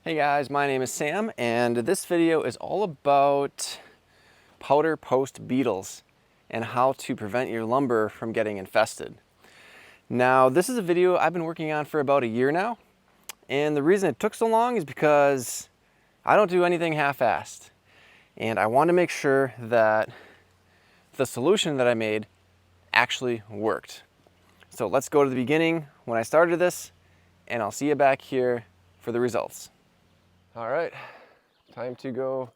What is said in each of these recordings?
Hey guys, my name is Sam and this video is all about powder post beetles and how to prevent your lumber from getting infested. Now this is a video I've been working on for about a year now, and the reason it took so long is because I don't do anything half-assed, and I want to make sure that the solution that I made actually worked. So let's go to the beginning when I started this, and I'll see you back here for the results. All right, time to go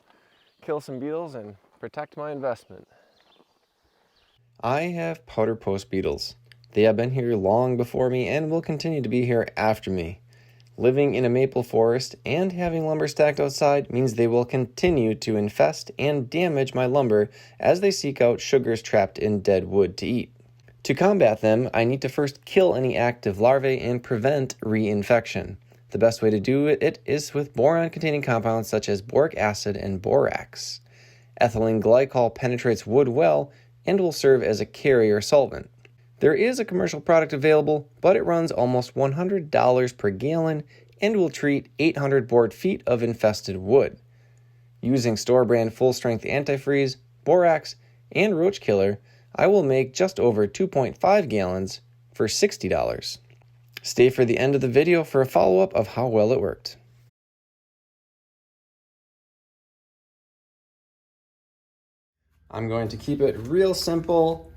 kill some beetles and protect my investment. I have powder post beetles. They have been here long before me and will continue to be here after me. Living in a maple forest and having lumber stacked outside means they will continue to infest and damage my lumber as they seek out sugars trapped in dead wood to eat. To combat them, I need to first kill any active larvae and prevent reinfection. The best way to do it is with boron-containing compounds such as boric acid and borax. Ethylene glycol penetrates wood well and will serve as a carrier solvent. There is a commercial product available, but it runs almost $100 per gallon and will treat 800 board feet of infested wood. Using store-brand full-strength antifreeze, borax, and roach killer, I will make just over 2.5 gallons for $60. Stay for the end of the video for a follow-up of how well it worked. I'm going to keep it real simple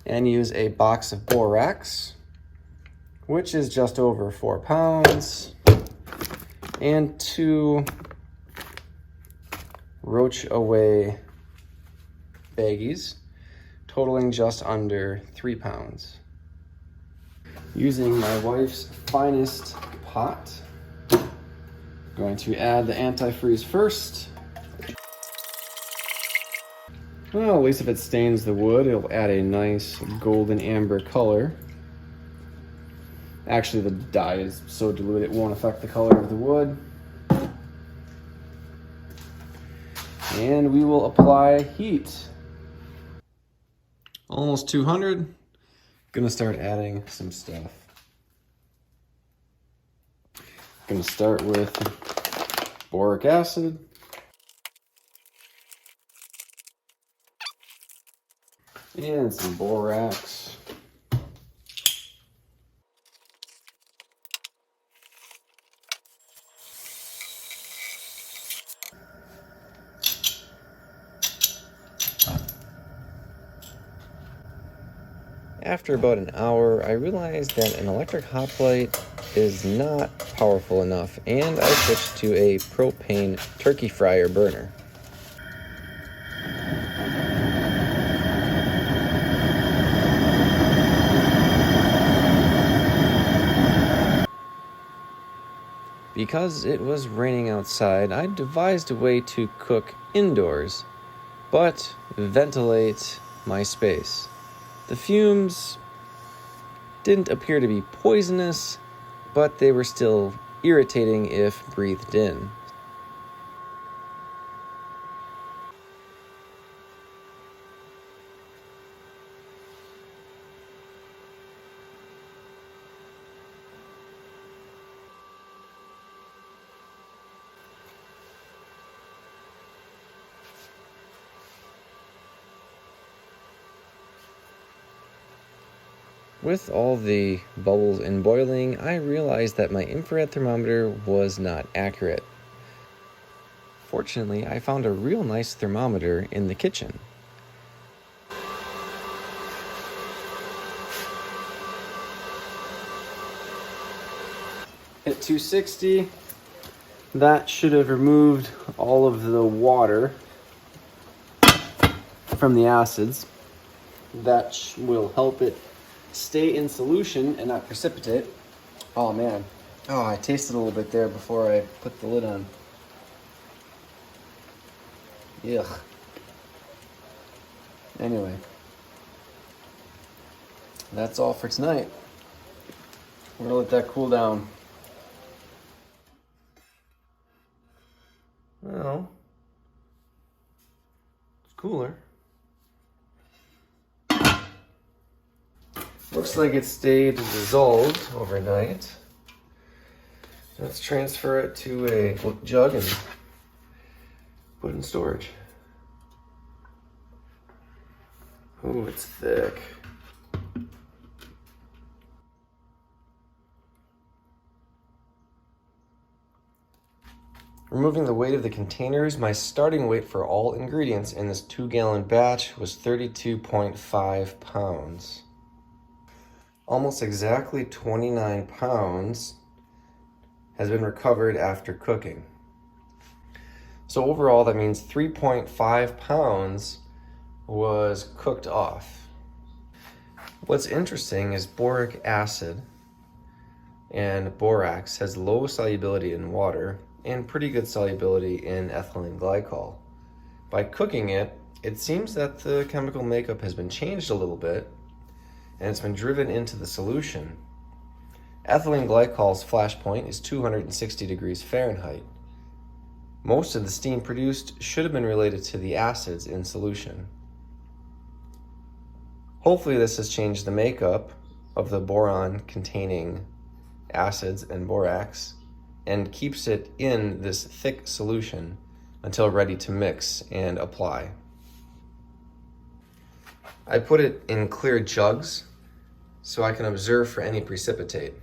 and use a box of borax, which is just over 4 pounds, and 2 roach away baggies, totaling just under 3 pounds. Using my wife's finest pot, I'm going to add the antifreeze first. Well, at least if it stains the wood, it'll add a nice golden amber color. Actually, the dye is so dilute it won't affect the color of the wood. And we will apply heat. Almost 200. Gonna start adding some stuff. Gonna start with boric acid. And some borax. After about an hour, I realized that an electric hot plate is not powerful enough, and I switched to a propane turkey fryer burner. Because it was raining outside, I devised a way to cook indoors, but ventilate my space. The fumes didn't appear to be poisonous, but they were still irritating if breathed in. With all the bubbles and boiling, I realized that my infrared thermometer was not accurate. Fortunately, I found a real nice thermometer in the kitchen. At 260, that should have removed all of the water from the acids. That will help it stay in solution and not precipitate. Oh man. Oh, I tasted a little bit there before I put the lid on. Yuck. Anyway. That's all for tonight. We're gonna let that cool down. Well, it's cooler. Looks like it stayed dissolved overnight. Let's transfer it to a jug and put it in storage. Ooh, it's thick. Removing the weight of the containers, my starting weight for all ingredients in this 2-gallon batch was 32.5 pounds. Almost exactly 29 pounds has been recovered after cooking. So overall, that means 3.5 pounds was cooked off. What's interesting is boric acid and borax has low solubility in water and pretty good solubility in ethylene glycol. By cooking it, it seems that the chemical makeup has been changed a little bit and it's been driven into the solution. Ethylene glycol's flash point is 260 degrees Fahrenheit. Most of the steam produced should have been related to the acids in solution. Hopefully this has changed the makeup of the boron containing acids and borax and keeps it in this thick solution until ready to mix and apply. I put it in clear jugs so I can observe for any precipitate.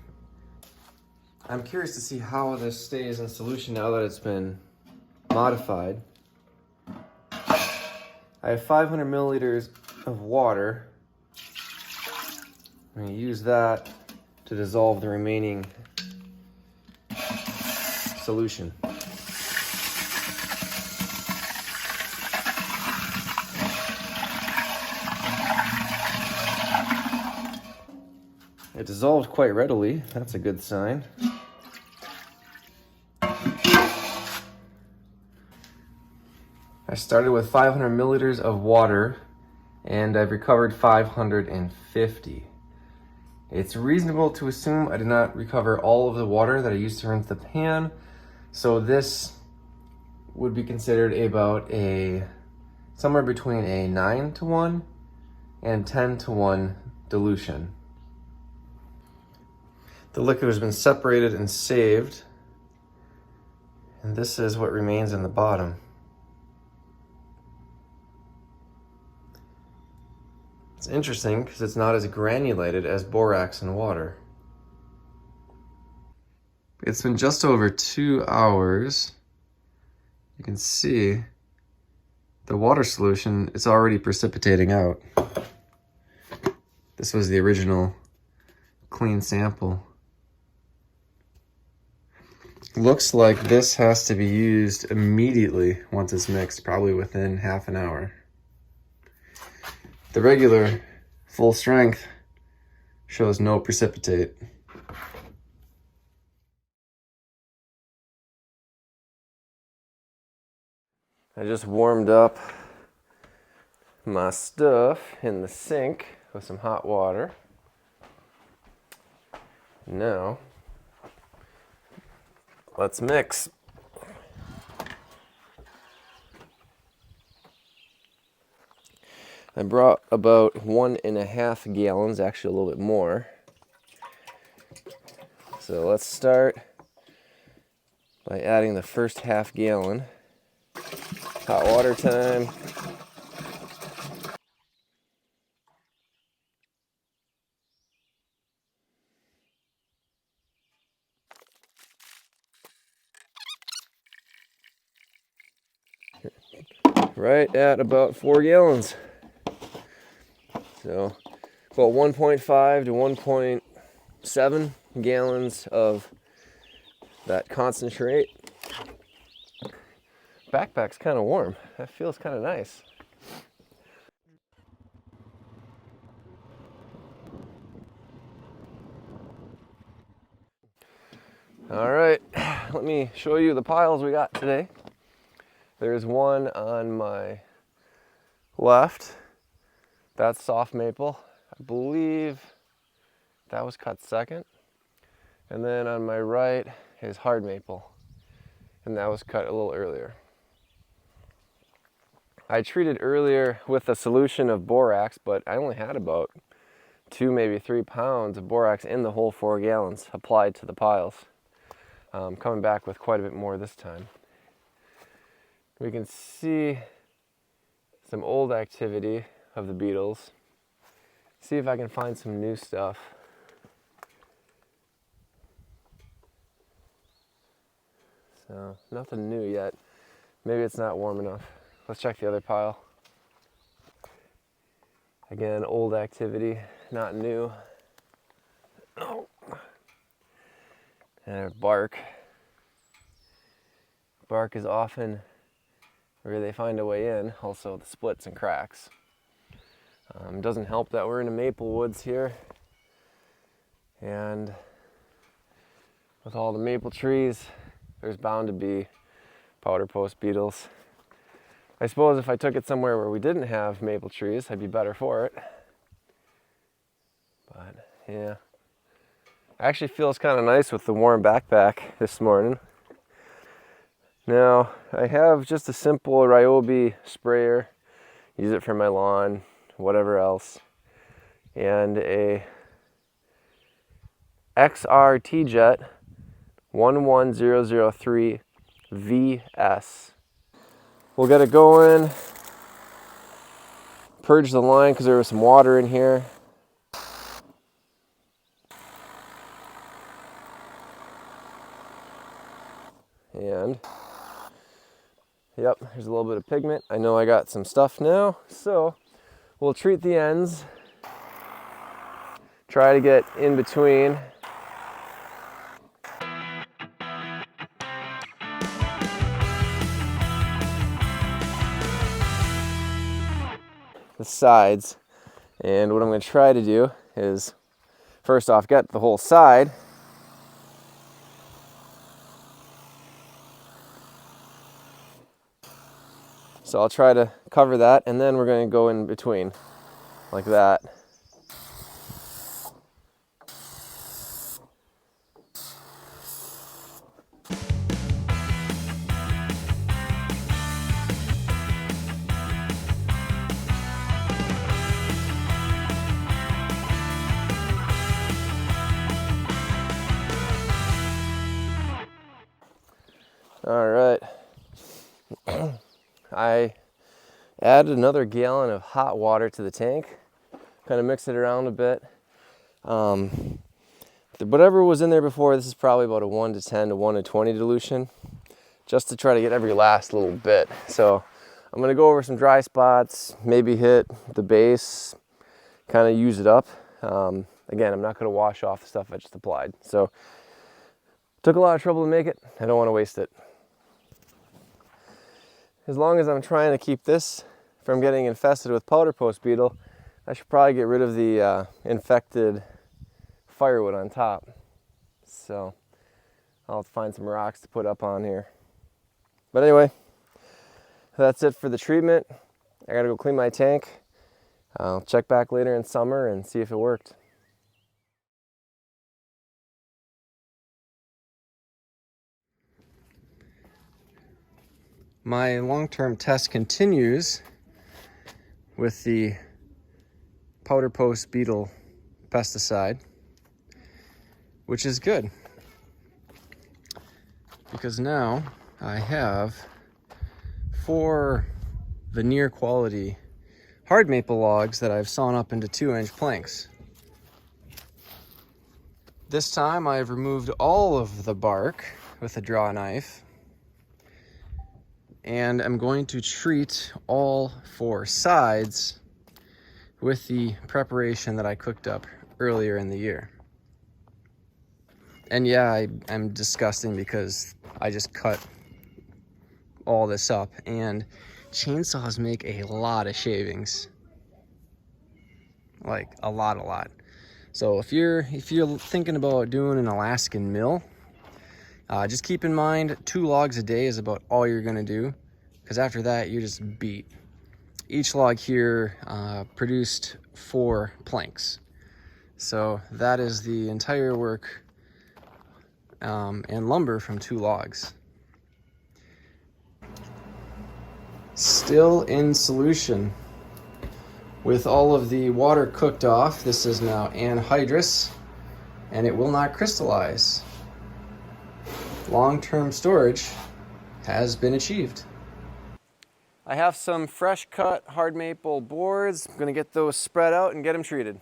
I'm curious to see how this stays in solution now that it's been modified. I have 500 milliliters of water. I'm going to use that to dissolve the remaining solution. It dissolved quite readily. That's a good sign. I started with 500 milliliters of water and I've recovered 550. It's reasonable to assume I did not recover all of the water that I used to rinse the pan, so this would be considered about somewhere between a 9-to-1 and 10-to-1 dilution. The liquid has been separated and saved, and this is what remains in the bottom. It's interesting because it's not as granulated as borax and water. It's been just over 2 hours. You can see the water solution is already precipitating out. This was the original clean sample. Looks like this has to be used immediately once it's mixed, probably within half an hour. The regular full strength shows no precipitate. I just warmed up my stuff in the sink with some hot water. Now, let's mix. I brought about 1.5 gallons, actually a little bit more. So let's start by adding the first half gallon. Hot water time. Right at about 4 gallons. So about 1.5 to 1.7 gallons of that concentrate. Backpack's kind of warm. That feels kind of nice. All right, let me show you the piles we got today. There's one on my left. That's soft maple. I believe that was cut second. And then on my right is hard maple. And that was cut a little earlier. I treated earlier with a solution of borax, but I only had about 2, maybe 3 pounds of borax in the whole 4 gallons applied to the piles. coming back with quite a bit more this time. We can see some old activity of the beetles. See if I can find some new stuff. So, nothing new yet. Maybe it's not warm enough. Let's check the other pile. Again, old activity, not new. Oh. And bark. Bark is often where they find a way in, also the splits and cracks. It doesn't help that we're in the maple woods here, and with all the maple trees, there's bound to be powder post beetles. I suppose if I took it somewhere where we didn't have maple trees, I'd be better for it. But yeah, actually feels kind of nice with the warm backpack this morning. Now, I have just a simple Ryobi sprayer, use it for my lawn, whatever else, and a XR T-Jet 11003 VS. We'll get it going, purge the line because there was some water in here. And yep, there's a little bit of pigment. I know I got some stuff now, so we'll treat the ends. Try to get in between. The sides. And what I'm going to try to do is, first off, get the whole side. So I'll try to cover that, and then we're going to go in between, like that. All right. I added another gallon of hot water to the tank, kind of mix it around a bit. Whatever was in there before, this is probably about a 1 to 10 to 1 to 20 dilution, just to try to get every last little bit. So I'm going to go over some dry spots, maybe hit the base, kind of use it up. Again, I'm not going to wash off the stuff I just applied. So took a lot of trouble to make it. I don't want to waste it. As long as I'm trying to keep this from getting infested with powder post beetle, I should probably get rid of the infected firewood on top. So I'll have to find some rocks to put up on here. But anyway, that's it for the treatment. I gotta go clean my tank. I'll check back later in summer and see if it worked. My long-term test continues with the powder post beetle pesticide, which is good because now I have 4 veneer quality hard maple logs that I've sawn up into 2-inch planks. This time I've removed all of the bark with a draw knife, and I'm going to treat all 4 sides with the preparation that I cooked up earlier in the year. And yeah, I'm disgusting because I just cut all this up, and chainsaws make a lot of shavings, like a lot. So if you're thinking about doing an Alaskan mill, just keep in mind 2 logs a day is about all you're gonna do, because after that you're just beat. Each log here produced 4 planks, so that is the entire work and lumber from 2 logs. Still in solution. With all of the water cooked off, this is now anhydrous, and it will not crystallize. long-term storage has been achieved. I have some fresh cut hard maple boards. I'm gonna get those spread out and get them treated.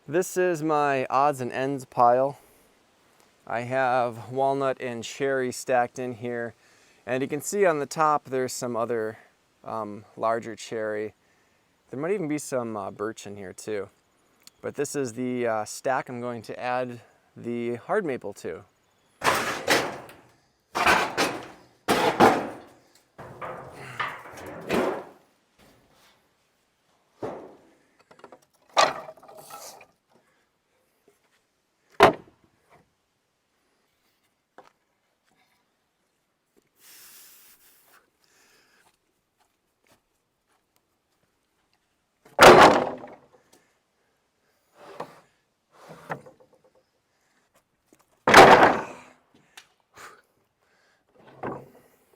This is my odds and ends pile. I have walnut and cherry stacked in here, and you can see on the top there's some other larger cherry. There might even be some birch in here too. But this is the stack I'm going to add the hard maple to.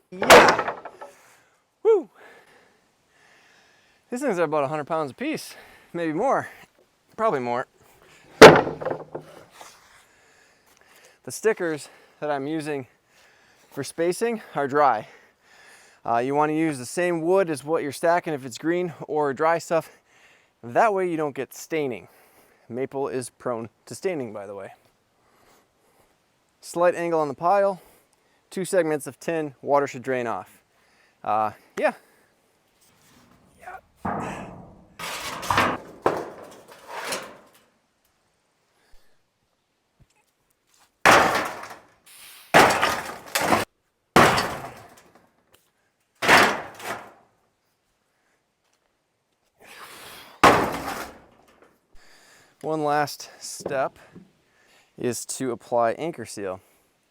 Yeah! Woo! These things are about 100 pounds a piece, maybe more, probably more. The stickers that I'm using for spacing are dry. You want to use the same wood as what you're stacking if it's green or dry stuff. That way you don't get staining. Maple is prone to staining, by the way. Slight angle on the pile, 2 segments of tin, water should drain off. Yeah. One last step is to apply anchor seal,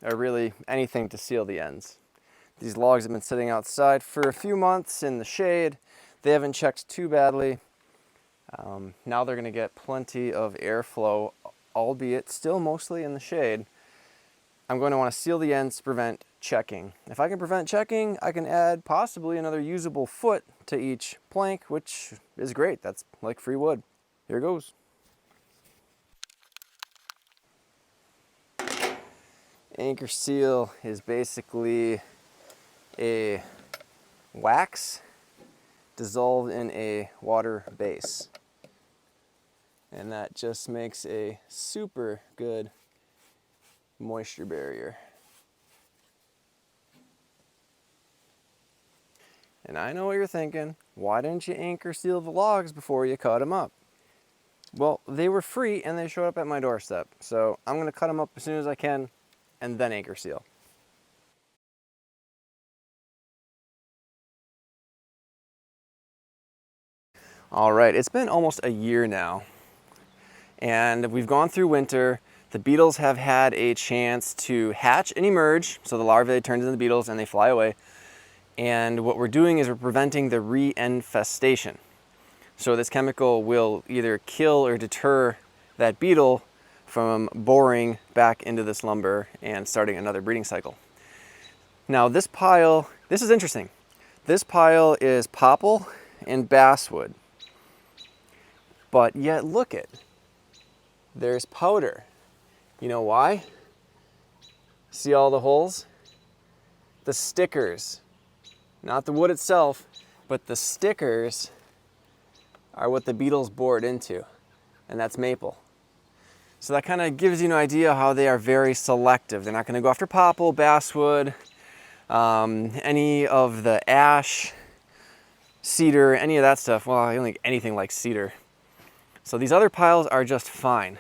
or really anything to seal the ends. These logs have been sitting outside for a few months in the shade. They haven't checked too badly. Now they're going to get plenty of airflow, albeit still mostly in the shade. I'm going to want to seal the ends to prevent checking. If I can prevent checking, I can add possibly another usable foot to each plank, which is great. That's like free wood. Here goes. Anchor seal is basically a wax dissolved in a water base. And that just makes a super good moisture barrier. And I know what you're thinking, why didn't you anchor seal the logs before you cut them up? Well, they were free and they showed up at my doorstep. So I'm gonna cut them up as soon as I can and then anchor seal. All right, it's been almost a year now, and we've gone through winter. The beetles have had a chance to hatch and emerge, so the larvae turns into the beetles and they fly away. And what we're doing is we're preventing the re-infestation. So this chemical will either kill or deter that beetle from boring back into this lumber and starting another breeding cycle. Now this pile, this is interesting. This pile is popple and basswood. But yet look it, there's powder. You know why? See all the holes? The stickers, not the wood itself, but the stickers are what the beetles bored into, and that's maple. So that kind of gives you an idea how they are very selective. They're not going to go after popple, basswood, any of the ash, cedar, any of that stuff. Well, I don't think anything like cedar. So these other piles are just fine.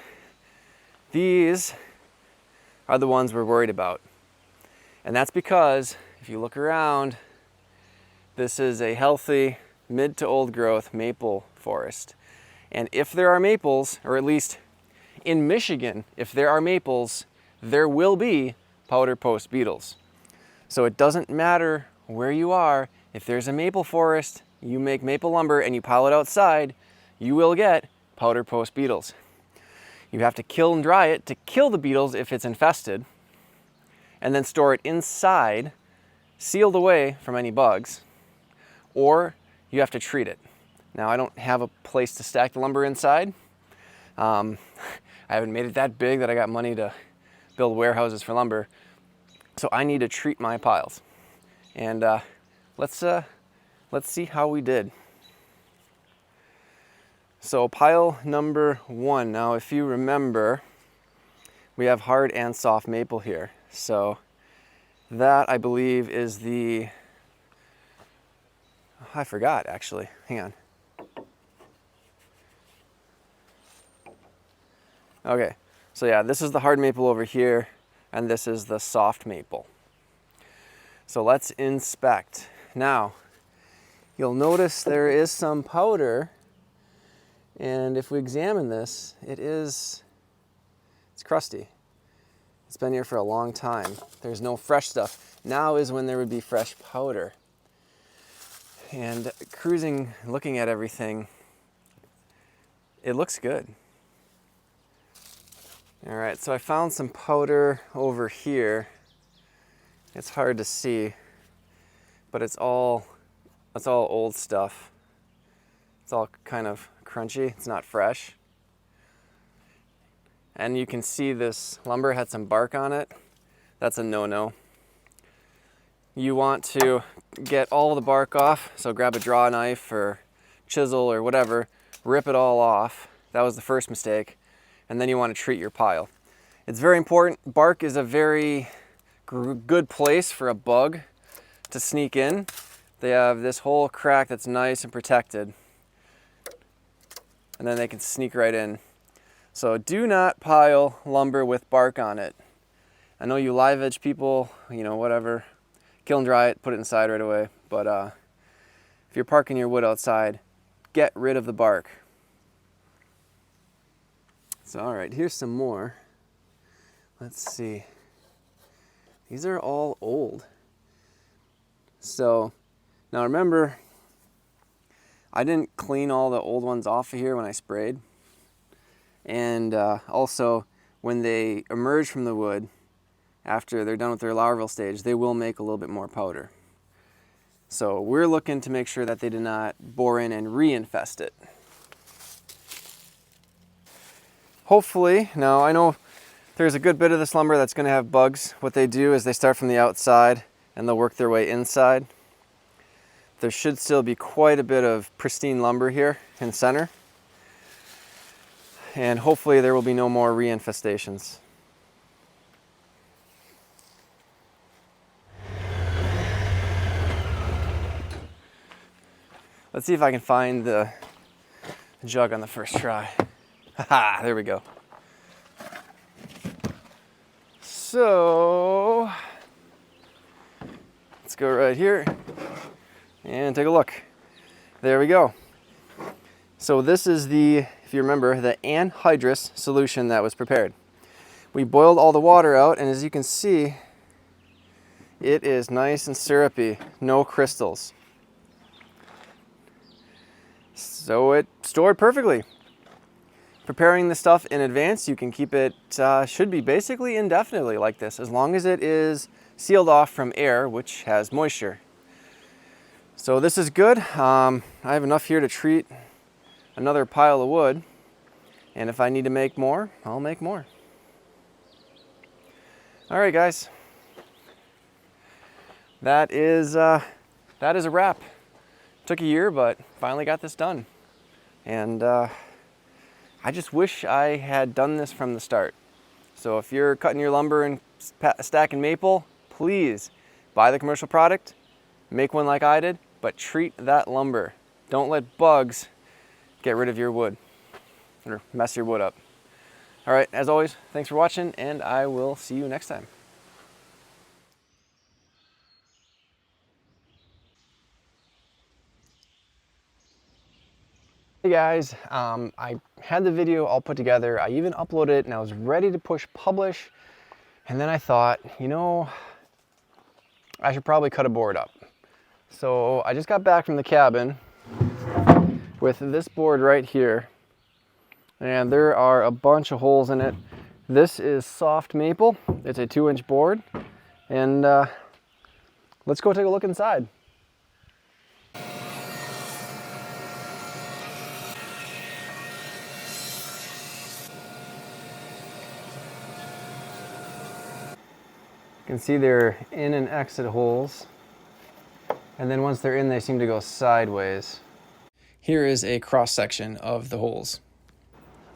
These are the ones we're worried about. And that's because if you look around, this is a healthy mid to old growth maple forest. And if there are maples, or at least in Michigan, if there are maples, there will be powder post beetles. So it doesn't matter where you are. If there's a maple forest, you make maple lumber and you pile it outside, you will get powder post beetles. You have to kill and dry it to kill the beetles if it's infested, and then store it inside, sealed away from any bugs, or you have to treat it. Now, I don't have a place to stack the lumber inside. I haven't made it that big that I got money to build warehouses for lumber, so I need to treat my piles. And let's see how we did. So pile number 1. Now, if you remember, we have hard and soft maple here. So that, I believe, is the, I forgot actually, hang on. Okay, so yeah, this is the hard maple over here, and this is the soft maple. So let's inspect. Now, you'll notice there is some powder, and if we examine this, it's crusty. It's been here for a long time. There's no fresh stuff. Now is when there would be fresh powder. And cruising, looking at everything, it looks good. All right, so I found some powder over here. It's hard to see, but it's all old stuff. It's all kind of crunchy. It's not fresh. And you can see this lumber had some bark on it. That's a no-no. You want to get all the bark off, so grab a draw knife or chisel or whatever, rip it all off. That was the first mistake. And then you want to treat your pile. It's very important. Bark is a very good place for a bug to sneak in. They have this whole crack that's nice and protected, and then they can sneak right in. So do not pile lumber with bark on it. I know you live edge people, you know, whatever, kill and dry it, put it inside right away. But if you're parking your wood outside, get rid of the bark. So all right, here's some more. Let's see. These are all old. So now remember, I didn't clean all the old ones off of here when I sprayed. And also, when they emerge from the wood, after they're done with their larval stage, they will make a little bit more powder. So we're looking to make sure that they did not bore in and reinfest it. Hopefully, now I know there's a good bit of this lumber that's going to have bugs. What they do is they start from the outside and they'll work their way inside. There should still be quite a bit of pristine lumber here in the center. And hopefully there will be no more reinfestations. Let's see if I can find the jug on the first try. Haha, there we go. So let's go right here and take a look. There we go. So this is the, if you remember, the anhydrous solution that was prepared. We boiled all the water out, and as you can see, it is nice and syrupy, no crystals. So it stored perfectly. Preparing the stuff in advance, you can keep it, should be basically indefinitely like this, as long as it is sealed off from air, which has moisture. So this is good. I have enough here to treat another pile of wood, and if I need to make more, I'll make more. All right, guys. That is a wrap. Took a year, but finally got this done. And I just wish I had done this from the start. So if you're cutting your lumber and stacking maple, please buy the commercial product, make one like I did, but treat that lumber. Don't let bugs get rid of your wood or mess your wood up. All right, as always, thanks for watching, and I will see you next time. Hey guys, I had the video all put together. I even uploaded it and I was ready to push publish. And then I thought, you know, I should probably cut a board up. So I just got back from the cabin with this board right here. And there are a bunch of holes in it. This is soft maple. It's a 2-inch board. And let's go take a look inside. You can see they're in and exit holes. And then once they're in, they seem to go sideways. Here is a cross section of the holes.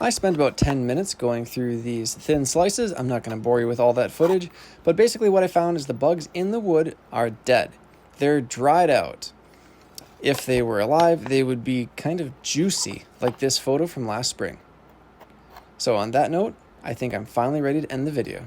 I spent about 10 minutes going through these thin slices. I'm not going to bore you with all that footage, but basically what I found is the bugs in the wood are dead. They're dried out. If they were alive, they would be kind of juicy, like this photo from last spring. So on that note, I think I'm finally ready to end the video.